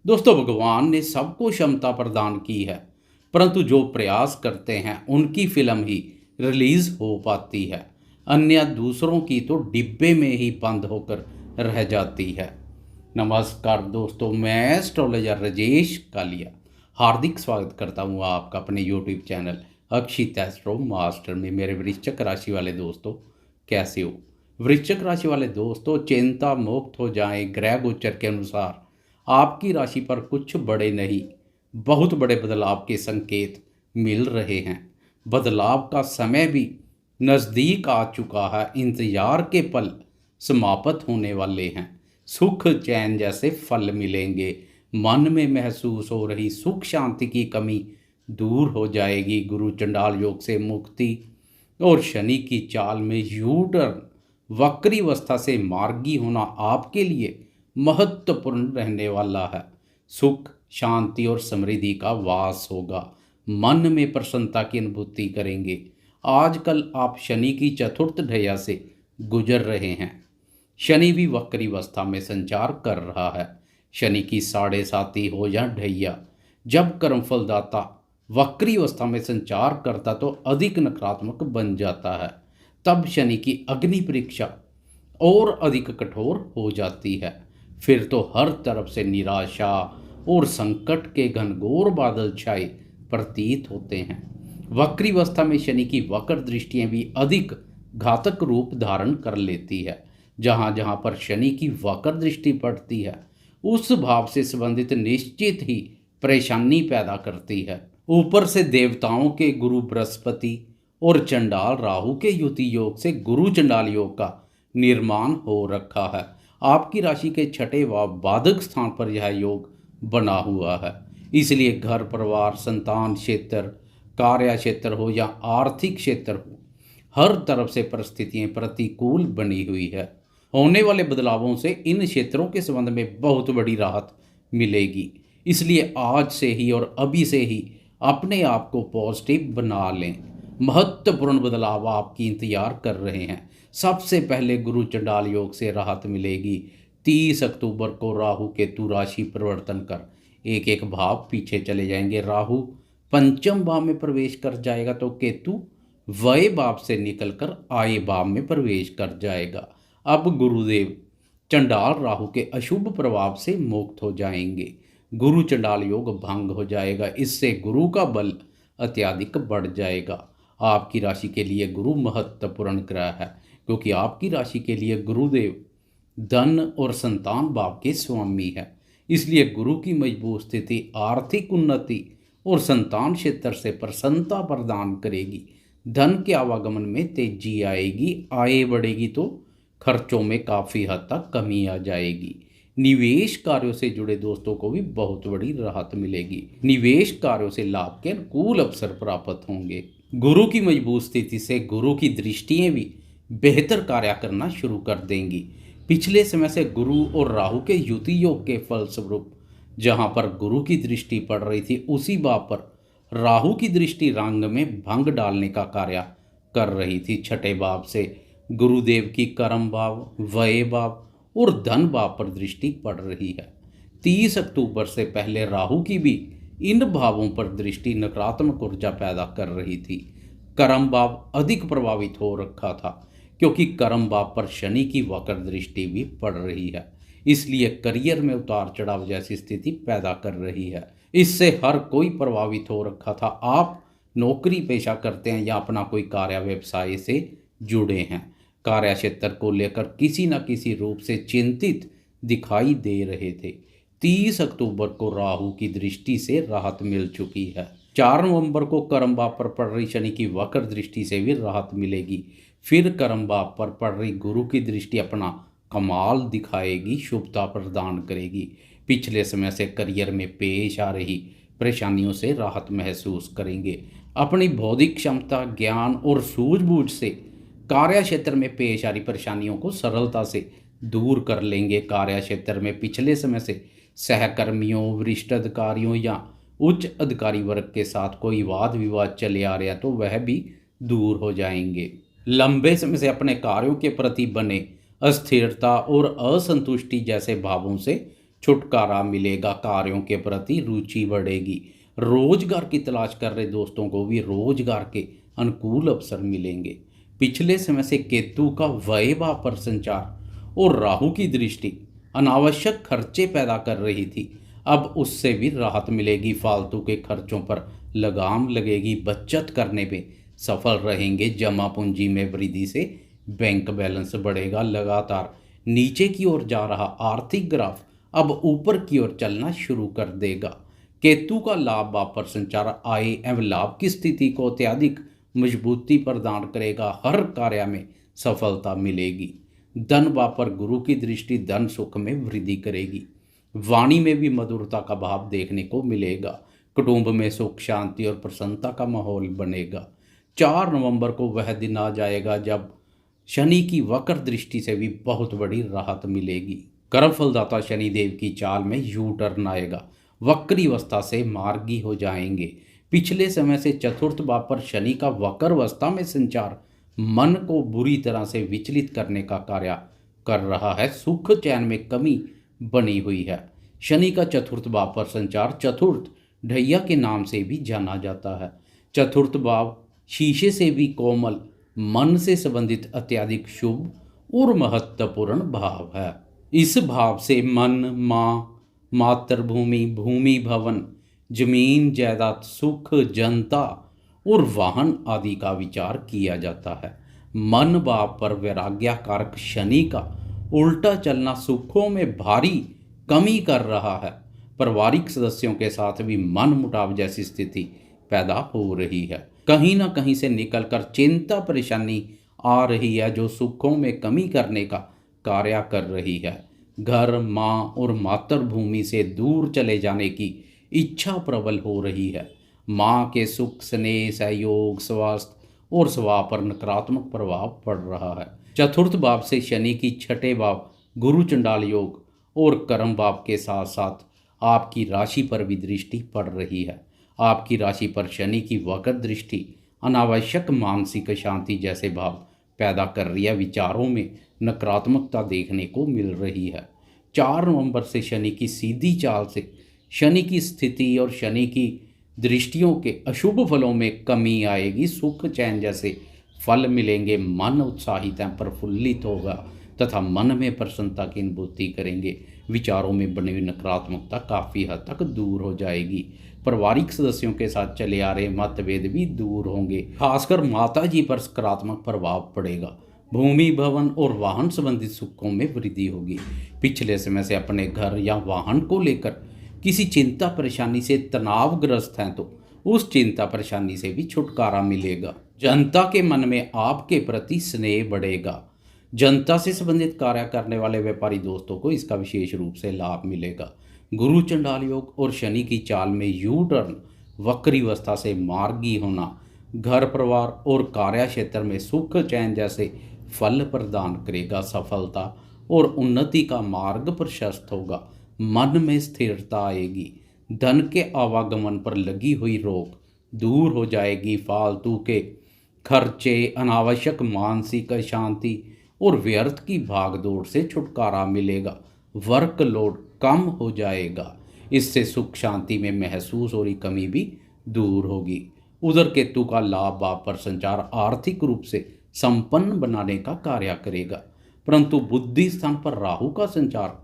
दोस्तों, भगवान ने सबको क्षमता प्रदान की है, परंतु जो प्रयास करते हैं उनकी फिल्म ही रिलीज हो पाती है। अन्य दूसरों की तो डिब्बे में ही बंद होकर रह जाती है। नमस्कार दोस्तों, मैं एस्ट्रोलॉजर राजेश कालिया हार्दिक स्वागत करता हूँ आपका अपने यूट्यूब चैनल अक्षित एस्ट्रो मास्टर में। मेरे वृश्चिक राशि वाले दोस्तों, कैसे हो? वृश्चिक राशि वाले दोस्तों, चिंता मुक्त हो जाएं। ग्रह गोचर के अनुसार आपकी राशि पर कुछ बड़े नहीं, बहुत बड़े बदलाव के संकेत मिल रहे हैं। बदलाव का समय भी नज़दीक आ चुका है। इंतजार के पल समाप्त होने वाले हैं। सुख चैन जैसे फल मिलेंगे। मन में महसूस हो रही सुख शांति की कमी दूर हो जाएगी। गुरु चंडाल योग से मुक्ति और शनि की चाल में यू टर्न, वक्री अवस्था से मार्गी होना आपके लिए महत्वपूर्ण रहने वाला है। सुख शांति और समृद्धि का वास होगा। मन में प्रसन्नता की अनुभूति करेंगे। आजकल आप शनि की चतुर्थ ढैया से गुजर रहे हैं। शनि भी वक्री अवस्था में संचार कर रहा है। शनि की साढ़े साती हो या ढैया, जब कर्मफलदाता वक्री अवस्था में संचार करता तो अधिक नकारात्मक बन जाता है। तब शनि की अग्नि परीक्षा और अधिक कठोर हो जाती है। फिर तो हर तरफ से निराशा और संकट के घनघोर बादल छाए प्रतीत होते हैं। वक्री अवस्था में शनि की वक्र दृष्टियां भी अधिक घातक रूप धारण कर लेती है। जहाँ जहाँ पर शनि की वक्र दृष्टि पड़ती है, उस भाव से संबंधित निश्चित ही परेशानी पैदा करती है। ऊपर से देवताओं के गुरु बृहस्पति और चंडाल राहु के युति योग से गुरु चंडाल योग का निर्माण हो रखा है। आपकी राशि के छठे व बाधक स्थान पर यह योग बना हुआ है। इसलिए घर परिवार, संतान क्षेत्र, कार्य क्षेत्र हो या आर्थिक क्षेत्र हो, हर तरफ से परिस्थितियां प्रतिकूल बनी हुई है। होने वाले बदलावों से इन क्षेत्रों के संबंध में बहुत बड़ी राहत मिलेगी। इसलिए आज से ही और अभी से ही अपने आप को पॉजिटिव बना लें। महत्वपूर्ण बदलाव आपकी इंतजार कर रहे हैं। सबसे पहले गुरु चंडाल योग से राहत मिलेगी। 30 अक्टूबर को राहु केतु राशि परिवर्तन कर एक एक भाव पीछे चले जाएंगे। राहु पंचम भाव में प्रवेश कर जाएगा तो केतु व्यय भाव से निकलकर आय भाव में प्रवेश कर जाएगा। अब गुरुदेव चंडाल राहु के अशुभ प्रभाव से मुक्त हो जाएंगे। गुरु चंडाल योग भंग हो जाएगा। इससे गुरु का बल अत्यधिक बढ़ जाएगा। आपकी राशि के लिए गुरु महत्वपूर्ण ग्रह है, क्योंकि आपकी राशि के लिए गुरुदेव धन और संतान भाव के स्वामी है। इसलिए गुरु की मजबूत स्थिति आर्थिक उन्नति और संतान क्षेत्र से प्रसन्नता प्रदान करेगी। धन के आवागमन में तेजी आएगी। आय बढ़ेगी तो खर्चों में काफ़ी हद तक कमी आ जाएगी। निवेश कार्यों से जुड़े दोस्तों को भी बहुत बड़ी राहत मिलेगी। निवेश कार्यों से लाभ के अनुकूल अवसर प्राप्त होंगे। गुरु की मजबूत स्थिति से गुरु की दृष्टियां भी बेहतर कार्य करना शुरू कर देंगी। पिछले समय से गुरु और राहु के युति योग के फलस्वरूप जहां पर गुरु की दृष्टि पड़ रही थी, उसी भाव पर राहु की दृष्टि रंग में भंग डालने का कार्य कर रही थी। छठे भाव से गुरुदेव की कर्म भाव, व्यय भाव और धन भाव पर दृष्टि पड़ रही है। 30 अक्टूबर से पहले राहु की भी इन भावों पर दृष्टि नकारात्मक ऊर्जा पैदा कर रही थी। कर्म भाव अधिक प्रभावित हो रखा था, क्योंकि कर्म भाव पर शनि की वक्र दृष्टि भी पड़ रही है। इसलिए करियर में उतार चढ़ाव जैसी स्थिति पैदा कर रही है। इससे हर कोई प्रभावित हो रखा था। आप नौकरी पेशा करते हैं या अपना कोई कार्य व्यवसाय से जुड़े हैं, कार्य क्षेत्र को लेकर किसी न किसी रूप से चिंतित दिखाई दे रहे थे। 30 अक्टूबर को राहु की दृष्टि से राहत मिल चुकी है। 4 नवंबर को कर्म भाव पर पड़ रही शनि की वक्र दृष्टि से भी राहत मिलेगी। फिर कर्म भाव पर पड़ रही गुरु की दृष्टि अपना कमाल दिखाएगी, शुभता प्रदान करेगी। पिछले समय से करियर में पेश आ रही परेशानियों से राहत महसूस करेंगे। अपनी बौद्धिक क्षमता, ज्ञान और सूझबूझ से कार्य क्षेत्र में पेश आ रही परेशानियों को सरलता से दूर कर लेंगे। कार्य क्षेत्र में पिछले समय से सहकर्मियों, वरिष्ठ अधिकारियों या उच्च अधिकारी वर्ग के साथ कोई वाद विवाद चले आ रहा तो वह भी दूर हो जाएंगे। लंबे समय से अपने कार्यों के प्रति बने अस्थिरता और असंतुष्टि जैसे भावों से छुटकारा मिलेगा, कार्यों के प्रति रुचि बढ़ेगी। रोजगार की तलाश कर रहे दोस्तों को भी रोजगार के अनुकूल अवसर मिलेंगे। पिछले समय से केतु का व्यय भाव पर संचार और राहु की दृष्टि अनावश्यक खर्चे पैदा कर रही थी, अब उससे भी राहत मिलेगी। फालतू के खर्चों पर लगाम लगेगी, बचत करने में सफल रहेंगे। जमा पूंजी में वृद्धि से बैंक बैलेंस बढ़ेगा। लगातार नीचे की ओर जा रहा आर्थिक ग्राफ अब ऊपर की ओर चलना शुरू कर देगा। केतु का लाभ भाव पर संचार आय एवं लाभ की स्थिति को अत्यधिक मजबूती प्रदान करेगा। हर कार्य में सफलता मिलेगी। धन भाव पर गुरु की दृष्टि धन सुख में वृद्धि करेगी। वाणी में भी मधुरता का भाव देखने को मिलेगा। कुटुंब में सुख शांति और प्रसन्नता का माहौल बनेगा। 4 नवंबर को वह दिन आ जाएगा जब शनि की वक्र दृष्टि से भी बहुत बड़ी राहत मिलेगी। कर्म फलदाता शनिदेव की चाल में यू टर्न आएगा। वक्री अवस्था से मार्गी हो जाएंगे। पिछले समय से चतुर्थ भाव पर शनि का वक्र अवस्था में संचार मन को बुरी तरह से विचलित करने का कार्य कर रहा है। सुख चैन में कमी बनी हुई है। शनि का चतुर्थ भाव पर संचार चतुर्थ ढैया के नाम से भी जाना जाता है। चतुर्थ भाव शीशे से भी कोमल, मन से संबंधित अत्यधिक शुभ और महत्वपूर्ण भाव है। इस भाव से मन, माँ, मातृभूमि, भूमि, भवन, जमीन जायदाद, सुख, जनता और वाहन आदि का विचार किया जाता है। मन भाव पर वैराग्यकारक शनि का उल्टा चलना सुखों में भारी कमी कर रहा है। पारिवारिक सदस्यों के साथ भी मन मुटाव जैसी स्थिति पैदा हो रही है। कहीं ना कहीं से निकलकर चिंता परेशानी आ रही है जो सुखों में कमी करने का कार्य कर रही है। घर, माँ और मातृभूमि से दूर चले जाने की इच्छा प्रबल हो रही है। माँ के सुख, स्नेह, सहयोग, स्वास्थ्य और स्वभाव पर नकारात्मक प्रभाव पड़ रहा है। चतुर्थ भाव से शनि की छठे भाव गुरु चंडाल योग और कर्म भाव के साथ साथ आपकी राशि पर भी दृष्टि पड़ रही है। आपकी राशि पर शनि की वक्र दृष्टि अनावश्यक मानसिक शांति जैसे भाव पैदा कर रही है। विचारों में नकारात्मकता देखने को मिल रही है। 4 नवंबर से शनि की सीधी चाल से शनि की स्थिति और शनि की दृष्टियों के अशुभ फलों में कमी आएगी। सुख चैन जैसे फल मिलेंगे। मन उत्साहित है, प्रफुल्लित होगा तथा मन में प्रसन्नता की अनुभूति करेंगे। विचारों में बनी हुई नकारात्मकता काफ़ी हद तक दूर हो जाएगी। पारिवारिक सदस्यों के साथ चले आ रहे मतभेद भी दूर होंगे। खासकर माता जी पर सकारात्मक प्रभाव पड़ेगा। भूमि, भवन और वाहन संबंधित सुखों में वृद्धि होगी। पिछले समय से अपने घर या वाहन को लेकर किसी चिंता परेशानी से तनावग्रस्त हैं तो उस चिंता परेशानी से भी छुटकारा मिलेगा। जनता के मन में आपके प्रति स्नेह बढ़ेगा। जनता से संबंधित कार्य करने वाले व्यापारी दोस्तों को इसका विशेष रूप से लाभ मिलेगा। गुरु चंडाल योग और शनि की चाल में यू टर्न, वक्री अवस्था से मार्गी होना घर, परिवार और कार्य क्षेत्र में सुख चैन जैसे फल प्रदान करेगा। सफलता और उन्नति का मार्ग प्रशस्त होगा। मन में स्थिरता आएगी। धन के आवागमन पर लगी हुई रोक दूर हो जाएगी। फालतू के खर्चे, अनावश्यक मानसिक अशांति और व्यर्थ की भागदौड़ से छुटकारा मिलेगा। वर्कलोड कम हो जाएगा। इससे सुख शांति में महसूस हो रही कमी भी दूर होगी। उधर केतु का लाभ भाव पर संचार आर्थिक रूप से संपन्न बनाने का कार्य करेगा, परंतु बुद्धि स्थान पर राहु का संचार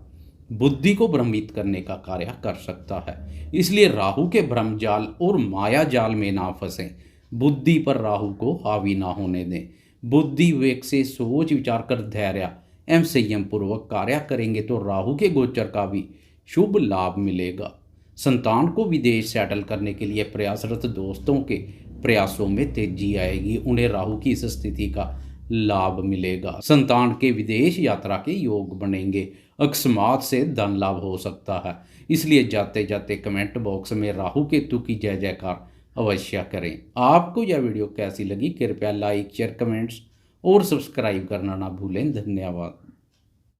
बुद्धि को भ्रमित करने का कार्य कर सकता है। इसलिए राहु के भ्रमजाल और माया जाल में ना फंसें। बुद्धि पर राहु को हावी ना होने दें। बुद्धि विवेक से सोच विचार कर धैर्य एवं संयम पूर्वक कार्य करेंगे तो राहु के गोचर का भी शुभ लाभ मिलेगा। संतान को विदेश सेटल करने के लिए प्रयासरत दोस्तों के प्रयासों में तेजी आएगी। उन्हें राहु की इस स्थिति का लाभ मिलेगा। संतान के विदेश यात्रा के योग बनेंगे। अकस्मात से धन लाभ हो सकता है। इसलिए जाते जाते कमेंट बॉक्स में राहु केतु की जय जयकार अवश्य करें। आपको यह वीडियो कैसी लगी? कृपया लाइक, शेयर, कमेंट्स और सब्सक्राइब करना ना भूलें। धन्यवाद।